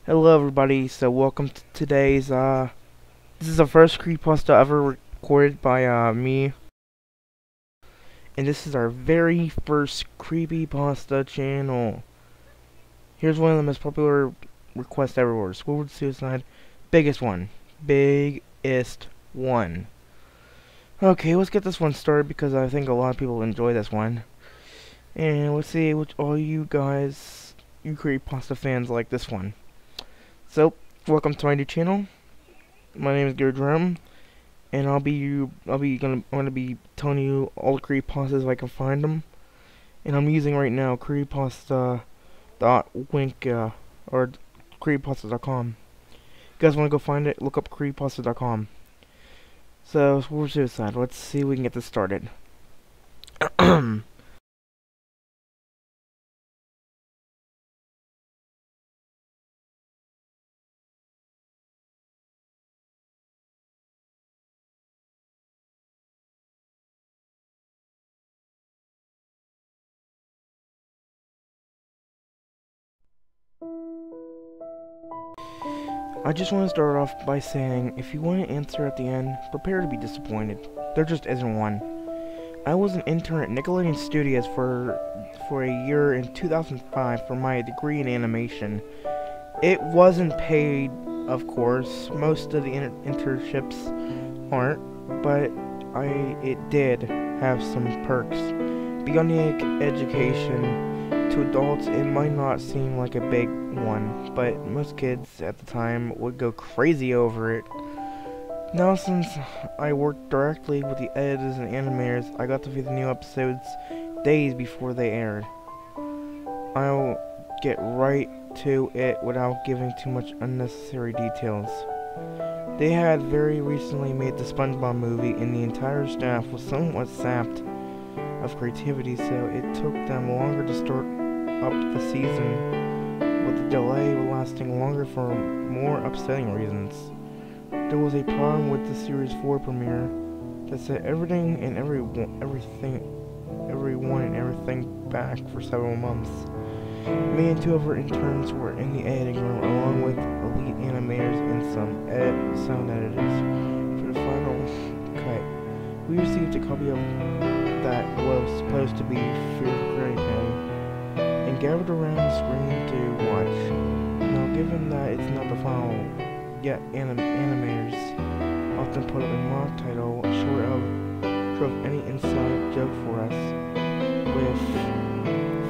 Hello everybody, so welcome to today's, this is the first creepypasta ever recorded by, me. And this is our very first creepypasta channel. Here's one of the most popular requests ever, Squidward suicide, biggest one. Biggest one. Okay, let's get this one started because I think a lot of people enjoy this one. And let's see what all you guys, you creepypasta fans, like this one. So, welcome to my new channel. My name is Gary, and I'm gonna be telling you all the creepypastas if I can find them. And I'm using right now creepypasta.wink or creepypasta.com. You guys wanna go find it? Look up creepypasta.com. So, we're suicide. Let's see if we can get this started. I just want to start off by saying, if you want an answer at the end, prepare to be disappointed. There just isn't one. I was an intern at Nickelodeon Studios for a year in 2005 for my degree in animation. It wasn't paid, of course. Most of the internships aren't, but it did have some perks. Beyond the education, to adults it might not seem like a big one, but most kids at the time would go crazy over it. Now, since I worked directly with the editors and animators, I got to view the new episodes days before they aired. I'll get right to it without giving too much unnecessary details. They had very recently made the SpongeBob movie, and the entire staff was somewhat sapped of creativity, so it took them longer to start up the season, with the delay lasting longer for more upsetting reasons. There was a problem with the Series 4 premiere that set everything and everyone and everything back for several months. Me and two of our interns were in the editing room along with elite animators and some sound editors for the final cut. We received a copy of that was supposed to be for Krabby and gathered around the screen to watch. Now, given that it's not the final yet, animators often put up a mock title short of any inside joke for us, with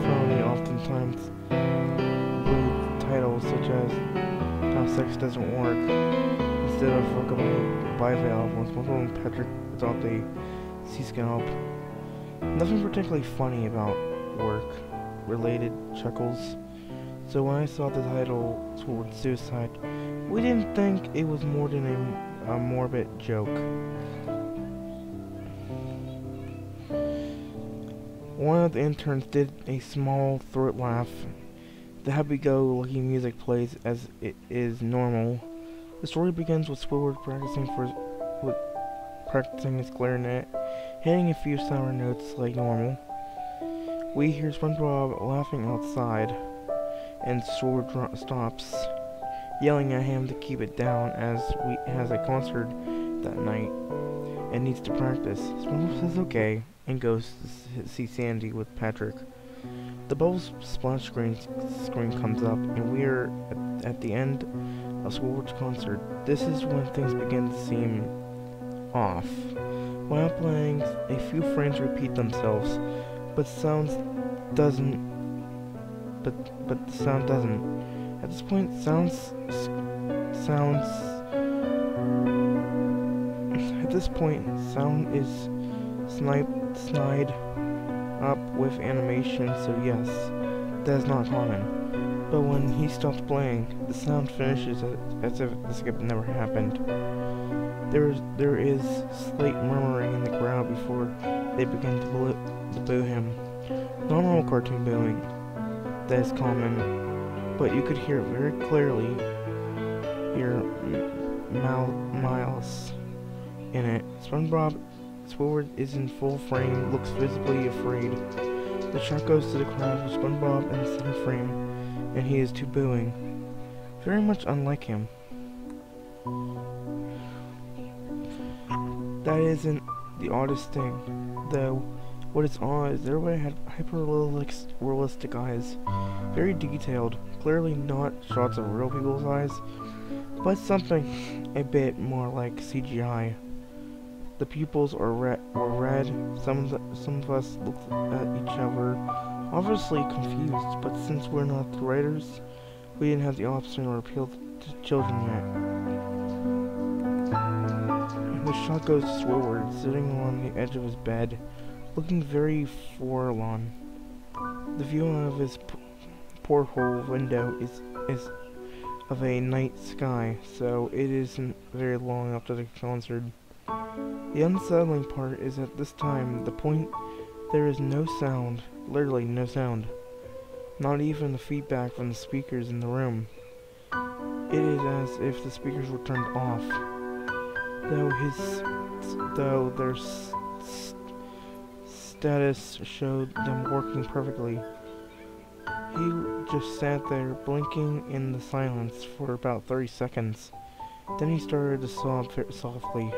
phony, oftentimes rude titles such as "How Sex Doesn't Work" instead of "Rockabye Bivalve" when SpongeBob and Patrick adopt a sea scalp. Nothing particularly funny about work-related chuckles, so when I saw the title "Squidward Suicide," we didn't think it was more than a morbid joke. One of the interns did a small throat laugh. The happy-go-lucky music plays as it is normal. The story begins with Squidward practicing his clarinet, hitting a few sour notes like normal. We hear SpongeBob laughing outside, and Squidward stops, yelling at him to keep it down as he has a concert that night and needs to practice. SpongeBob says okay and goes to see Sandy with Patrick. The bubbles splash screen comes up, and we are at the end of Squidward's concert. This is when things begin to seem off. While playing, a few frames repeat themselves, but the sound doesn't. At this point, sound is snide up with animation, so yes, that is not common. But when he stops playing, the sound finishes as if the skip never happened. There is slight murmuring in the crowd before they begin to boo him. Normal cartoon booing, that is common, but you could hear it very clearly. Hear malice in it. Squidward is in full frame, looks visibly afraid. The shot goes to the crowd with SpongeBob in the center frame, and he is too booing. very much unlike him. That isn't the oddest thing, though. What is odd is everybody had hyper-realistic eyes, very detailed, clearly not shots of real people's eyes, but something a bit more like CGI. The pupils were red. Some of us looked at each other, obviously confused, but since we're not the writers, we didn't have the option to appeal to children yet. And the shot goes to Squidward, sitting on the edge of his bed, looking very forlorn. The view of his porthole window is of a night sky, so it isn't very long after the concert. The unsettling part is at this time, the point, there is no sound, literally no sound. Not even the feedback from the speakers in the room. It is as if the speakers were turned off, though their status showed them working perfectly. He just sat there, blinking in the silence for about 30 seconds. Then he started to sob softly.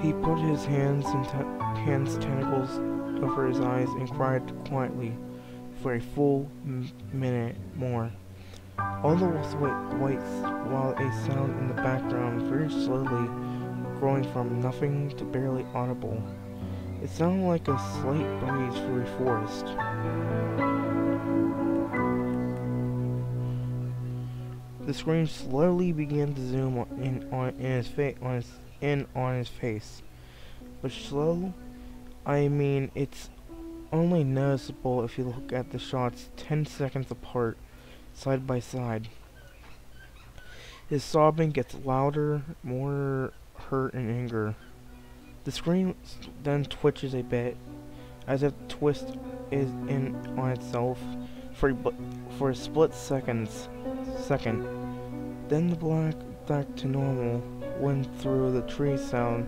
He put his hands tentacles over his eyes and cried quietly for a full minute more. All the whites, while a sound in the background, very slowly growing from nothing to barely audible. It sounded like a slight breeze through a forest. The screen slowly began to zoom in on his face. But slow, I mean it's only noticeable if you look at the shots 10 seconds apart, side by side. His sobbing gets louder, more hurt and anger. The screen then twitches a bit, as if the twist is in on itself for a split second. Then the back to normal when through the tree sound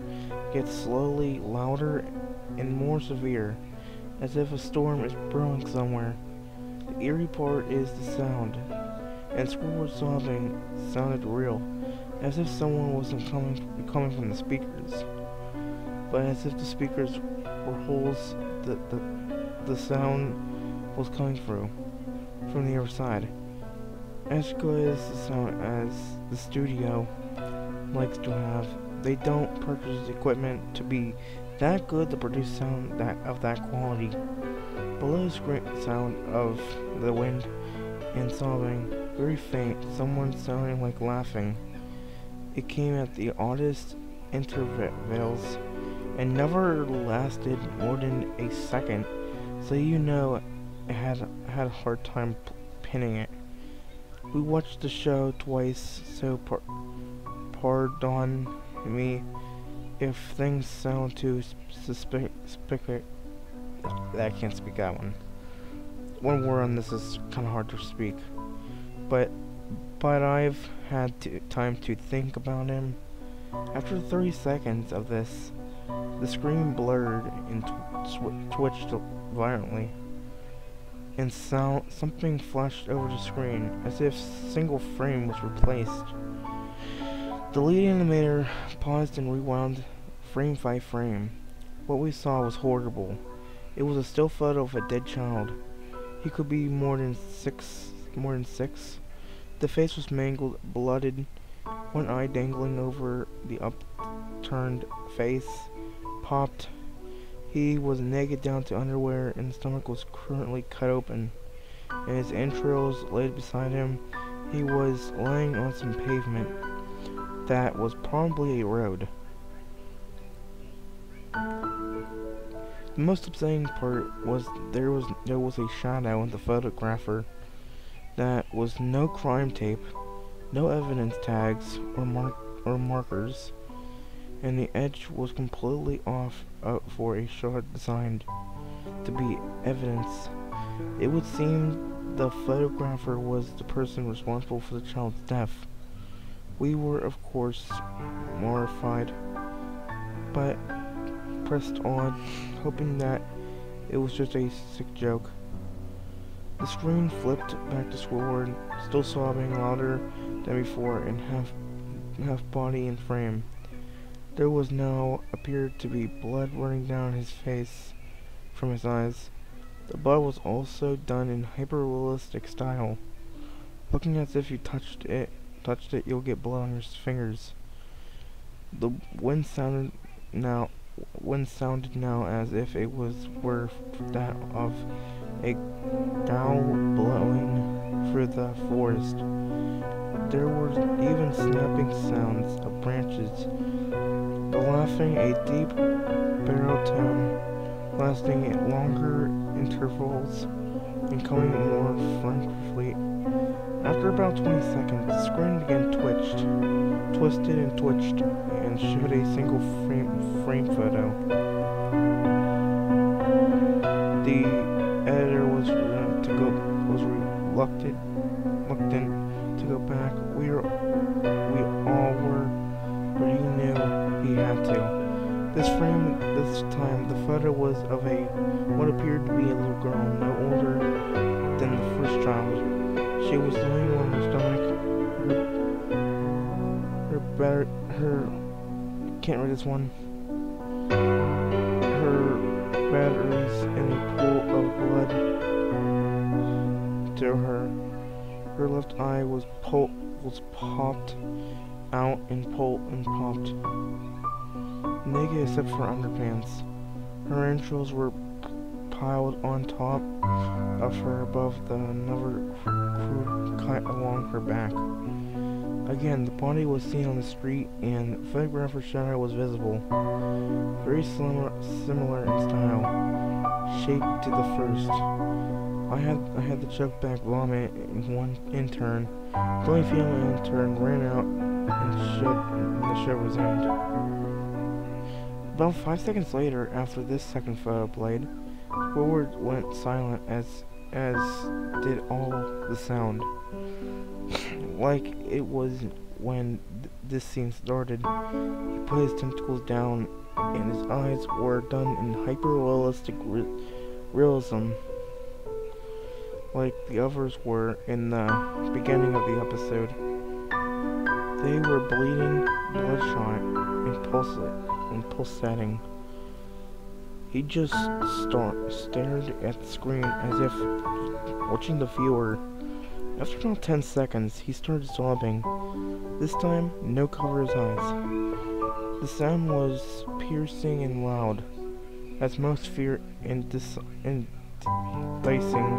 gets slowly louder and more severe, as if a storm is brewing somewhere. The eerie part is the sound, and Squidward's sobbing sounded real, as if someone wasn't coming from the speakers, but as if the speakers were holes that the sound was coming through from the other side. As good as the sound as the studio likes to have, they don't purchase equipment to be that good to produce sound of that quality. Below the screen sound of the wind and sobbing, very faint, someone sounding like laughing. It came at the oddest intervals and never lasted more than a second, so you know I had a hard time pinning it. We watched the show twice, so pardon me if things sound too suspicious. I can't speak that one. One word on this is kind of hard to speak, but I've had time to think about him. After 30 seconds of this, the screen blurred and twitched violently, and something flashed over the screen, as if single frame was replaced. The lead animator paused and rewound frame by frame. What we saw was horrible. It was a still photo of a dead child. He could be more than six. The face was mangled, blooded, one eye dangling over the upturned face, popped. He was naked down to underwear, and his stomach was currently cut open, and his entrails laid beside him. He was laying on some pavement that was probably a road. The most upsetting part was there was a shadow in the photographer. That was no crime tape, no evidence tags or markers, and the edge was completely off for a shot designed to be evidence. It would seem the photographer was the person responsible for the child's death. We were, of course, mortified, but pressed on, hoping that It was just a sick joke. The screen flipped back to Squidward, still sobbing louder than before and half body and frame. There was now appeared to be blood running down his face from his eyes. The blood was also done in hyper-realistic style, looking as if you touched it, you'll get blood on your fingers. The wind sounded now as if it were that of a gale blowing through the forest. There were even snapping sounds of branches, the laughing a deep baritone, lasting at longer intervals and coming more frequently. After about 20 seconds, the screen again twisted and twitched, and showed a single frame photo. The editor was reluctant to go back. We all were, but he knew he had to. This time, the photo was of what appeared to be a little girl, no older than the first child. She was laying on her stomach. Can't read this one. Her batteries in a pool of blood to her. Her left eye was popped out and popped. Naked except for underpants. Her entrails were piled on top of her above the another crew cut along her back. Again, the body was seen on the street, and the photographer's shadow was visible. Very similar in style, shape to the first. I had the choke back vomit in one intern. The only female intern ran out, and the show resumed. About 5 seconds later, after this second photo played, Squidward went silent, as did all the sound. Like it was when this scene started. He put his tentacles down, and his eyes were done in hyper-realistic realism, like the others were in the beginning of the episode. They were bleeding, bloodshot, and pulsating. He just stared at the screen as if watching the viewer. After about 10 seconds, he started sobbing. This time, no cover his eyes. The sound was piercing and loud, as most fear and dicing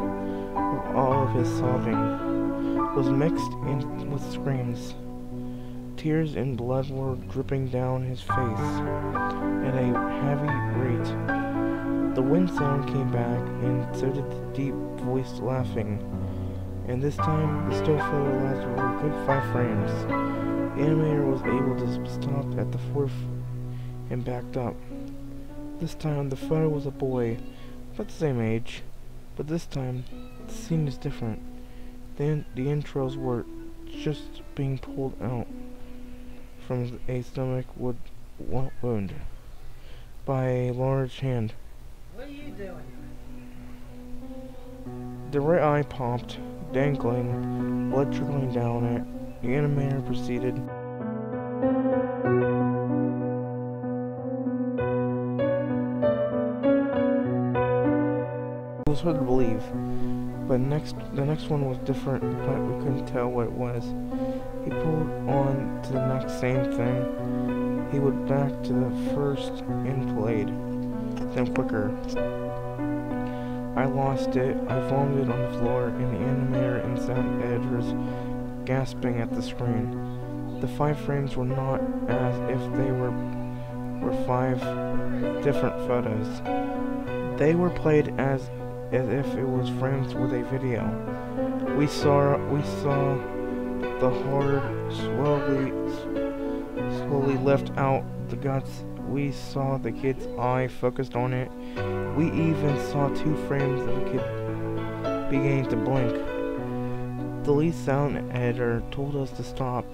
of all of his sobbing was mixed in with screams. Tears and blood were dripping down his face at a heavy rate. The wind sound came back, and so did the deep-voiced laughing. And this time, the still photo lasted for a good 5 frames. The animator was able to stop at the 4th and backed up. This time, the photo was a boy, about the same age, but this time, the scene is different. The entrails were just being pulled out from a stomach wound by a large hand. What are you doing? The right eye popped, dangling, blood trickling down it. The animator proceeded. It was hard to believe, but the next one was different, but we couldn't tell what it was. He pulled on to the next same thing. He went back to the first and played, then quicker. I lost it. I vomited on the floor, and the animator and sound editors gasping at the screen. The 5 frames were not as if they were 5 different photos. They were played as if it was frames with a video. We saw the heart slowly lift out the guts. We saw the kid's eye focused on it. We even saw 2 frames of the kid beginning to blink. The lead sound editor told us to stop.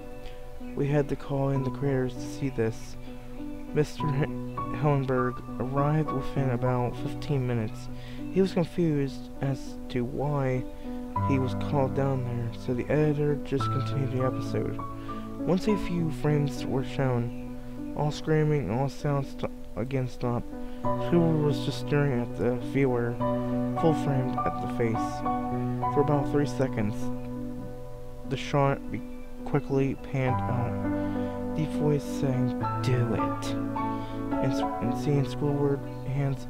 We had to call in the creators to see this. Mr. Hellenberg arrived within about 15 minutes. He was confused as to why he was called down there, so the editor just continued the episode. Once a few frames were shown, all screaming, all sounds again stopped. Squidward was just staring at the viewer, full framed at the face. For about 3 seconds, the shot quickly panned out, the voice saying, "Do it," and seeing Squidward's hands,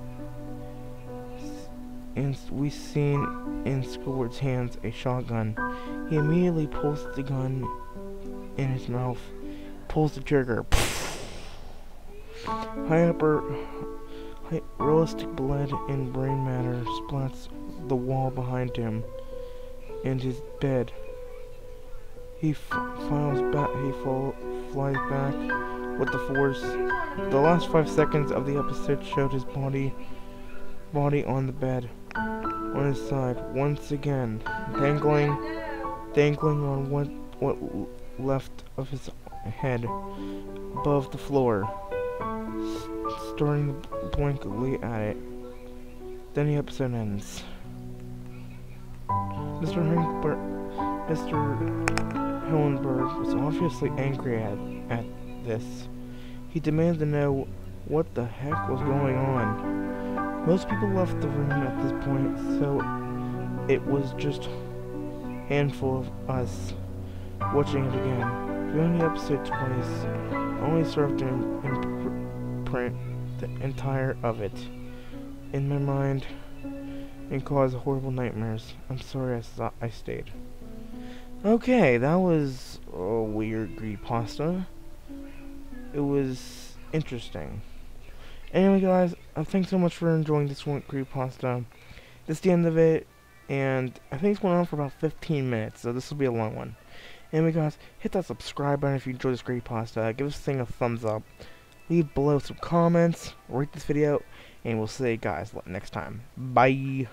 and we seen in Squidward's hands a shotgun. He immediately pulls the gun in his mouth, pulls the trigger. Realistic blood and brain matter splats the wall behind him and his bed. He flies back with the force. The last 5 seconds of the episode showed his body on the bed, on his side, once again, dangling on what left of his head above the floor, staring blankly at it. Then the episode ends. Mr. Hellenberg was obviously angry at this. He demanded to know what the heck was going on. Most people left the room at this point, so it was just a handful of us watching it again. Viewing the episode twice only served to imprint the entire of it in my mind and cause horrible nightmares. I'm sorry I stayed. Okay, that was a weird creepypasta. It was interesting. Anyway, guys, thanks so much for enjoying this one creepypasta. This is the end of it, and I think it's going on for about 15 minutes, so this will be a long one. Anyway, guys, hit that subscribe button if you enjoyed this creepypasta. Give this thing a thumbs up. Leave below some comments, rate this video, and we'll see you guys next time. Bye!